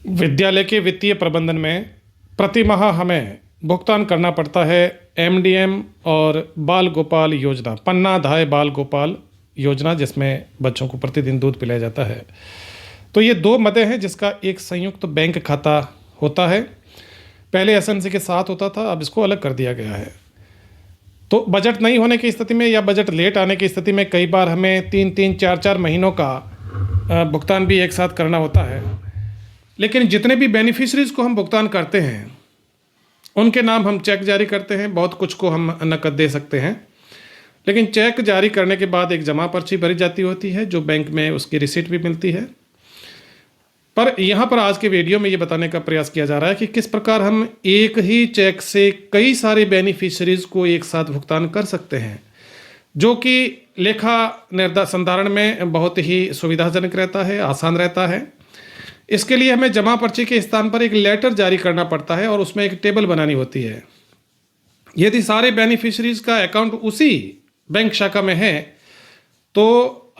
विद्यालय के वित्तीय प्रबंधन में प्रति माह हमें भुगतान करना पड़ता है एमडीएम और बाल गोपाल योजना, पन्ना धाय बाल गोपाल योजना, जिसमें बच्चों को प्रतिदिन दूध पिलाया जाता है। तो ये दो मदें हैं जिसका एक संयुक्त बैंक खाता होता है। पहले एसएमसी के साथ होता था, अब इसको अलग कर दिया गया है। तो बजट नहीं होने की स्थिति में या बजट लेट आने की स्थिति में कई बार हमें 3-3, 4-4 महीनों का भुगतान भी एक साथ करना होता है। लेकिन जितने भी बेनिफिशरीज़ को हम भुगतान करते हैं उनके नाम हम चेक जारी करते हैं। बहुत कुछ को हम नकद दे सकते हैं, लेकिन चेक जारी करने के बाद एक जमा पर्ची भरी जाती होती है जो बैंक में उसकी रिसीट भी मिलती है। पर यहाँ पर आज के वीडियो में ये बताने का प्रयास किया जा रहा है कि किस प्रकार हम एक ही चेक से कई सारे बेनिफिशरीज़ को एक साथ भुगतान कर सकते हैं, जो कि लेखा संधारण में बहुत ही सुविधाजनक रहता है, आसान रहता है। इसके लिए हमें जमा पर्ची के स्थान पर एक लेटर जारी करना पड़ता है और उसमें एक टेबल बनानी होती है। यदि सारे बेनिफिशरीज का अकाउंट उसी बैंक शाखा में है तो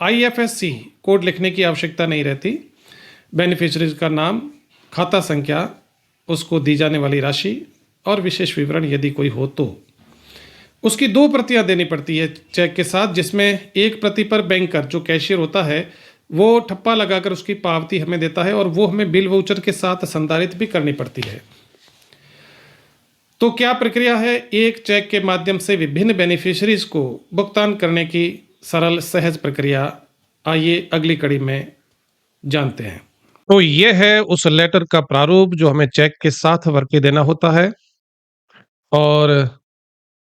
IFSC कोड लिखने की आवश्यकता नहीं रहती। बेनिफिशरीज का नाम, खाता संख्या, उसको दी जाने वाली राशि और विशेष विवरण यदि कोई हो तो उसकी 2 प्रतियां देनी पड़ती है चेक के साथ, जिसमें एक प्रति पर बैंकर जो कैशियर होता है वो ठप्पा लगाकर उसकी पावती हमें देता है और वो हमें बिल वाउचर के साथ संधारित भी करनी पड़ती है। तो क्या प्रक्रिया है एक चेक के माध्यम से विभिन्न बेनिफिशरीज को भुगतान करने की सरल सहज प्रक्रिया, आइए अगली कड़ी में जानते हैं। तो ये है उस लेटर का प्रारूप जो हमें चेक के साथ भर के देना होता है। और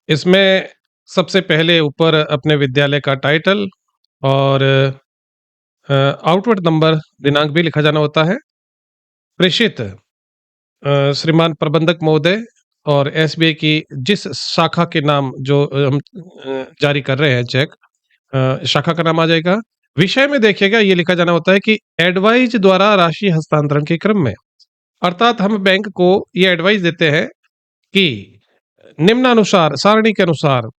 इसमें सबसे पहले ऊपर अपने विद्यालय का टाइटल और आउटवर्ड नंबर, दिनांक भी लिखा जाना होता है। प्रेषित श्रीमान प्रबंधक महोदय और SBI की जिस शाखा के नाम जो हम जारी कर रहे हैं चेक, शाखा का नाम आ जाएगा। विषय में देखिएगा ये लिखा जाना होता है कि एडवाइज द्वारा राशि हस्तांतरण के क्रम में, अर्थात हम बैंक को ये एडवाइस देते हैं कि निम्नानुसार सारणी के अनुसार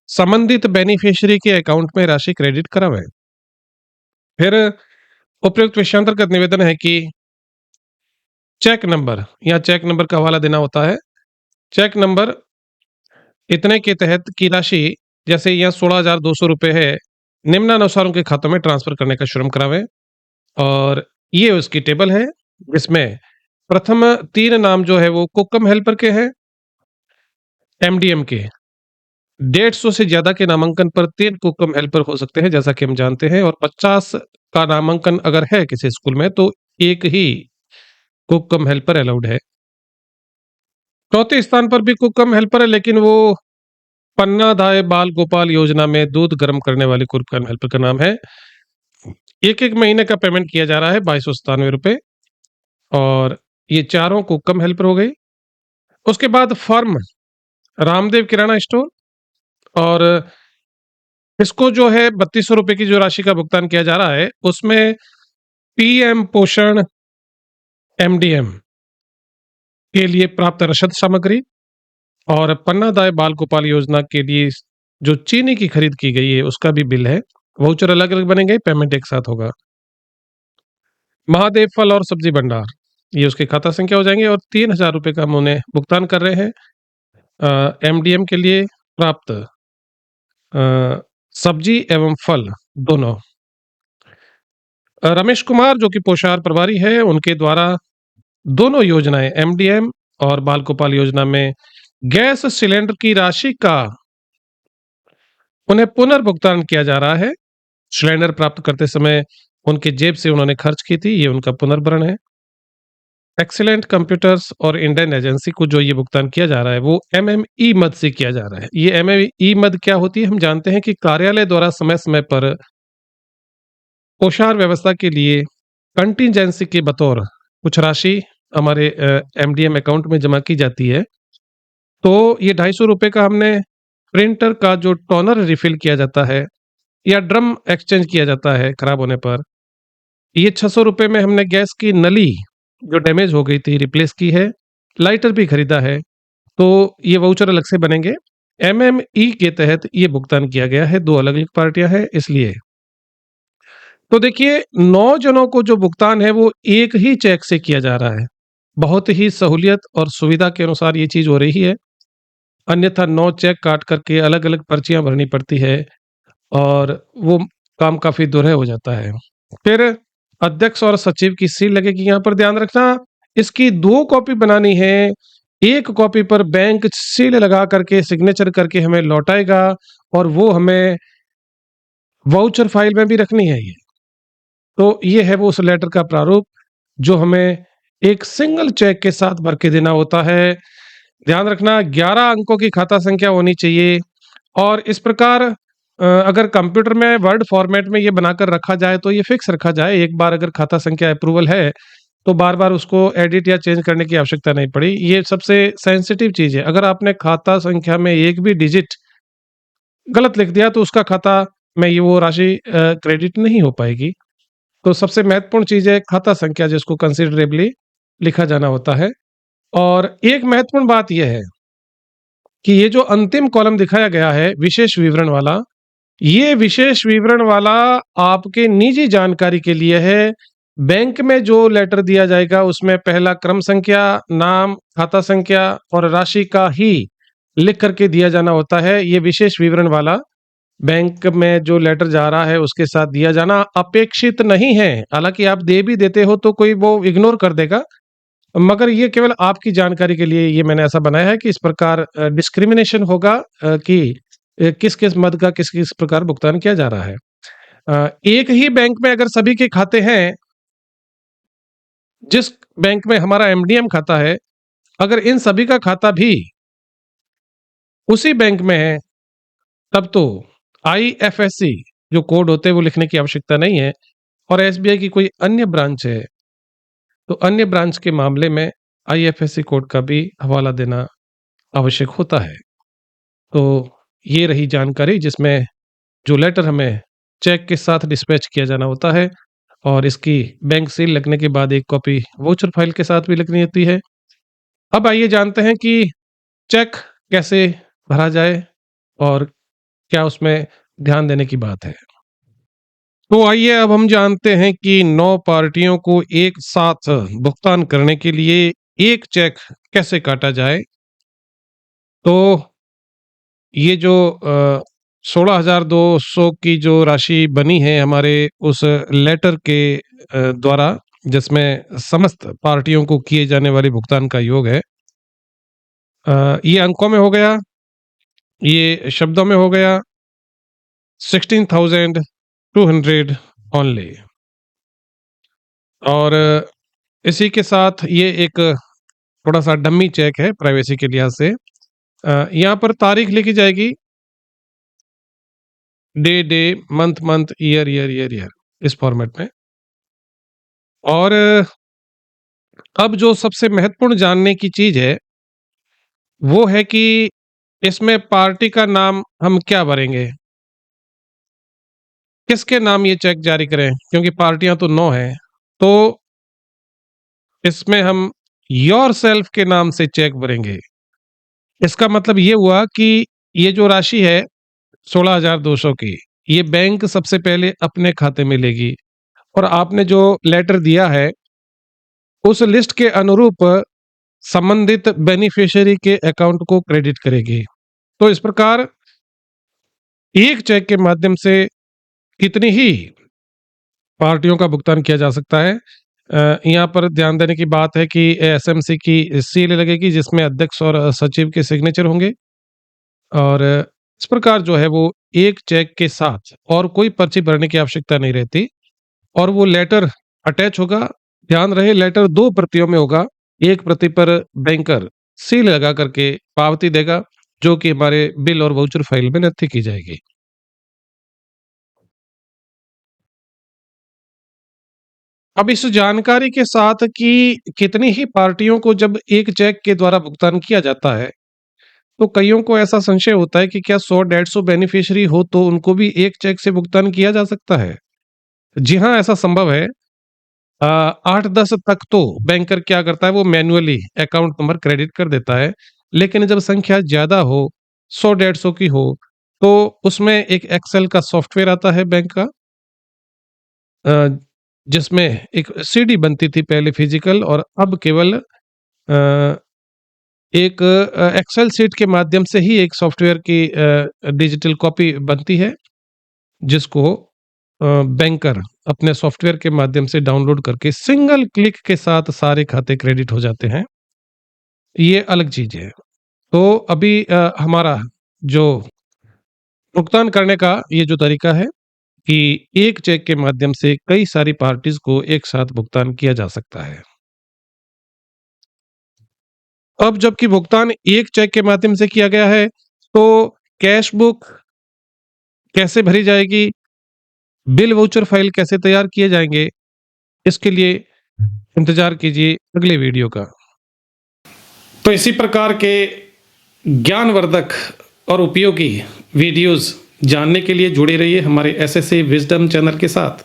संबंधित बेनिफिशियरी के अकाउंट में राशि क्रेडिट करावें। फिर उपयुक्त विषयांतर्गत निवेदन है कि चेक नंबर, या चेक नंबर का हवाला देना होता है। चेक नंबर इतने के तहत की राशि, जैसे यहाँ 16,200 रुपये है, निम्नानुसार उनके खातों में ट्रांसफर करने का श्रम करावें। और ये उसकी टेबल है जिसमें प्रथम 3 नाम जो है वो कुकम हेल्पर के हैं, MDM के 150 से ज्यादा के नामांकन पर 3 कुकम हेल्पर हो सकते हैं, जैसा कि हम जानते हैं। और 50 का नामांकन अगर है किसी स्कूल में तो एक ही कुकम हेल्पर अलाउड है। चौथे स्थान पर भी कुकम हेल्पर है, लेकिन वो पन्ना धाय बाल गोपाल योजना में दूध गर्म करने वाली कुकम हेल्पर का नाम है। 1-1 महीने का पेमेंट किया जा रहा है 2297 रुपये। और ये चारों कुकम हेल्पर हो गई। उसके बाद फर्म रामदेव किराना स्टोर, और इसको जो है 3200 रुपये की जो राशि का भुगतान किया जा रहा है उसमें PM पोषण MDM के लिए प्राप्त रसद सामग्री और पन्ना दाय बाल गोपाल योजना के लिए जो चीनी की खरीद की गई है उसका भी बिल है। वाउचर अलग अलग बनेंगे, पेमेंट एक साथ होगा। महादेव फल और सब्जी भंडार, ये उसके खाता संख्या हो जाएंगे और 3000 रुपये का हम उन्हें भुगतान कर रहे हैं MDM के लिए प्राप्त सब्जी एवं फल दोनों। रमेश कुमार जो कि पोषाहार प्रभारी है, उनके द्वारा दोनों योजनाएं MDM और बाल गोपाल योजना में गैस सिलेंडर की राशि का उन्हें पुनर्भुगतान किया जा रहा है। सिलेंडर प्राप्त करते समय उनके जेब से उन्होंने खर्च की थी, ये उनका पुनर्भरण है। एक्सीलेंट कंप्यूटर्स और इंडियन एजेंसी को जो ये भुगतान किया जा रहा है वो MME मद से किया जा रहा है। ये MME मद क्या होती है? हम जानते हैं कि कार्यालय द्वारा समय समय पर पोषाहार व्यवस्था के लिए कंटिजेंसी के बतौर कुछ राशि हमारे MDM अकाउंट में जमा की जाती है। तो ये 250 रुपये का हमने प्रिंटर का जो टोनर रिफिल किया जाता है या ड्रम एक्सचेंज किया जाता है खराब होने पर, ये 600 रुपये में हमने गैस की नली जो डैमेज हो गई थी रिप्लेस की है। लाइटर भी खरीदा है, तो ये वाउचर अलग से बनेंगे। MME के तहत ये भुगतान किया गया है, 2 अलग अलग पार्टियां हैं इसलिए। तो देखिए 9 जनों को जो भुगतान है वो एक ही चेक से किया जा रहा है। बहुत ही सहूलियत और सुविधा के अनुसार ये चीज़ हो रही है। अन्यथा 9 चेक काट करके अलग-अलग पर्चियाँ भरनी पड़ती है और वो काम काफ़ी दुरह हो जाता है। फिर अध्यक्ष और सचिव की सील लगेगी। यहाँ पर ध्यान रखना, इसकी 2 कॉपी बनानी है। 1 कॉपी पर बैंक सील लगा करके सिग्नेचर करके हमें लौटाएगा और वो हमें वाउचर फाइल में भी रखनी है ये। तो ये है वो उस लेटर का प्रारूप जो हमें एक सिंगल चेक के साथ भर के देना होता है। ध्यान रखना 11 अंकों की खाता संख्या होनी चाहिए और इस प्रकार अगर कंप्यूटर में वर्ड फॉर्मेट में ये बनाकर रखा जाए तो ये फिक्स रखा जाए। एक बार अगर खाता संख्या अप्रूवल है तो बार-बार उसको एडिट या चेंज करने की आवश्यकता नहीं पड़ी। ये सबसे सेंसिटिव चीज़ है। अगर आपने खाता संख्या में एक भी डिजिट गलत लिख दिया तो उसका खाता में ये वो राशि क्रेडिट नहीं हो पाएगी। तो सबसे महत्वपूर्ण चीज़ है खाता संख्या जिसको कंसिडरेबली लिखा जाना होता है। और एक महत्वपूर्ण बात ये है कि ये जो अंतिम कॉलम दिखाया गया है विशेष विवरण वाला, ये विशेष विवरण वाला आपके निजी जानकारी के लिए है। बैंक में जो लेटर दिया जाएगा उसमें पहला क्रम संख्या, नाम, खाता संख्या और राशि का ही लिख करके दिया जाना होता है। ये विशेष विवरण वाला बैंक में जो लेटर जा रहा है उसके साथ दिया जाना अपेक्षित नहीं है। हालाँकि आप दे भी देते हो तो कोई वो इग्नोर कर देगा, मगर ये केवल आपकी जानकारी के लिए ये मैंने ऐसा बनाया है कि इस प्रकार डिस्क्रिमिनेशन होगा कि किस-किस मद का किस-किस प्रकार भुगतान किया जा रहा है। एक ही बैंक में अगर सभी के खाते हैं, जिस बैंक में हमारा एमडीएम खाता है, अगर इन सभी का खाता भी उसी बैंक में है, तब तो आईएफएससी जो कोड होते हैं वो लिखने की आवश्यकता नहीं है और एसबीआई की कोई अन्य ब्रांच है, तो अन्य ब्रांच के मामले में आईएफएससी कोड का भी हवाला देना आवश्यक होता है। तो ये रही जानकारी जिसमें जो लेटर हमें चेक के साथ डिस्पैच किया जाना होता है और इसकी बैंक सील लगने के बाद एक कॉपी वाउचर फाइल के साथ भी लगनी होती है। अब आइए जानते हैं कि चेक कैसे भरा जाए और क्या उसमें ध्यान देने की बात है। तो आइए अब हम जानते हैं कि 9 पार्टियों को एक साथ भुगतान करने के लिए एक चेक कैसे काटा जाए। तो ये जो 16,200 की जो राशि बनी है हमारे उस लेटर के द्वारा जिसमें समस्त पार्टियों को किए जाने वाले भुगतान का योग है, ये अंकों में हो गया, ये शब्दों में हो गया 16,200 ओनली। और इसी के साथ ये एक थोड़ा सा डमी चेक है प्राइवेसी के लिहाज से। यहाँ पर तारीख लिखी जाएगी, day day, month month, year year year year, इस फॉर्मेट में। और अब जो सबसे महत्वपूर्ण जानने की चीज है वो है कि इसमें पार्टी का नाम हम क्या भरेंगे, किसके नाम ये चेक जारी करें, क्योंकि पार्टियां तो 9 हैं। तो इसमें हम योर सेल्फ के नाम से चेक भरेंगे। इसका मतलब ये हुआ कि ये जो राशि है 16,200 की, ये बैंक सबसे पहले अपने खाते में लेगी और आपने जो लेटर दिया है उस लिस्ट के अनुरूप संबंधित बेनिफिशियरी के अकाउंट को क्रेडिट करेगी। तो इस प्रकार एक चेक के माध्यम से कितनी ही पार्टियों का भुगतान किया जा सकता है। यहाँ पर ध्यान देने की बात है कि एसएमसी की सील लगेगी जिसमें अध्यक्ष और सचिव के सिग्नेचर होंगे और इस प्रकार जो है वो एक चेक के साथ और कोई पर्ची भरने की आवश्यकता नहीं रहती और वो लेटर अटैच होगा। ध्यान रहे लेटर 2 प्रतियों में होगा। एक प्रति पर बैंकर सील लगा करके पावती देगा जो कि हमारे बिल और वाउचर फाइल में नथी की जाएगी। अब इस जानकारी के साथ कि कितनी ही पार्टियों को जब एक चेक के द्वारा भुगतान किया जाता है, तो कइयों को ऐसा संशय होता है कि क्या 100-150 बेनिफिशियरी हो तो उनको भी एक चेक से भुगतान किया जा सकता है? जी हाँ, ऐसा संभव है। 8-10 तक तो बैंकर क्या करता है वो मैन्युअली अकाउंट नंबर क्रेडिट कर देता है। लेकिन जब संख्या ज़्यादा हो, 100-150 की हो, तो उसमें एक एक्सेल का सॉफ्टवेयर आता है बैंक का जिसमें एक सीडी बनती थी पहले फिजिकल, और अब केवल एक एक्सेल शीट के माध्यम से ही एक सॉफ्टवेयर की डिजिटल कॉपी बनती है, जिसको बैंकर अपने सॉफ्टवेयर के माध्यम से डाउनलोड करके सिंगल क्लिक के साथ सारे खाते क्रेडिट हो जाते हैं। ये अलग चीज है। तो अभी हमारा जो भुगतान करने का ये जो तरीका है कि एक चेक के माध्यम से कई सारी पार्टीज को एक साथ भुगतान किया जा सकता है। अब जबकि भुगतान एक चेक के माध्यम से किया गया है, तो कैश बुक कैसे भरी जाएगी, बिल वाउचर फाइल कैसे तैयार किए जाएंगे, इसके लिए इंतजार कीजिए अगले वीडियो का। तो इसी प्रकार के ज्ञानवर्धक और उपयोगी वीडियोस जानने के लिए जुड़े रहिए हमारे एसएससी विजडम चैनल के साथ।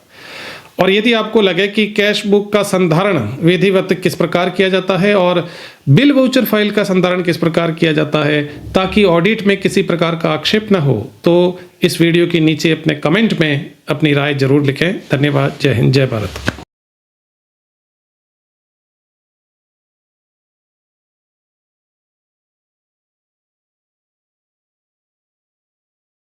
और यदि आपको लगे कि कैश बुक का संधारण विधिवत किस प्रकार किया जाता है और बिल वाउचर फाइल का संधारण किस प्रकार किया जाता है, ताकि ऑडिट में किसी प्रकार का आक्षेप न हो, तो इस वीडियो के नीचे अपने कमेंट में अपनी राय जरूर लिखें। धन्यवाद। जय हिंद, जय भारत।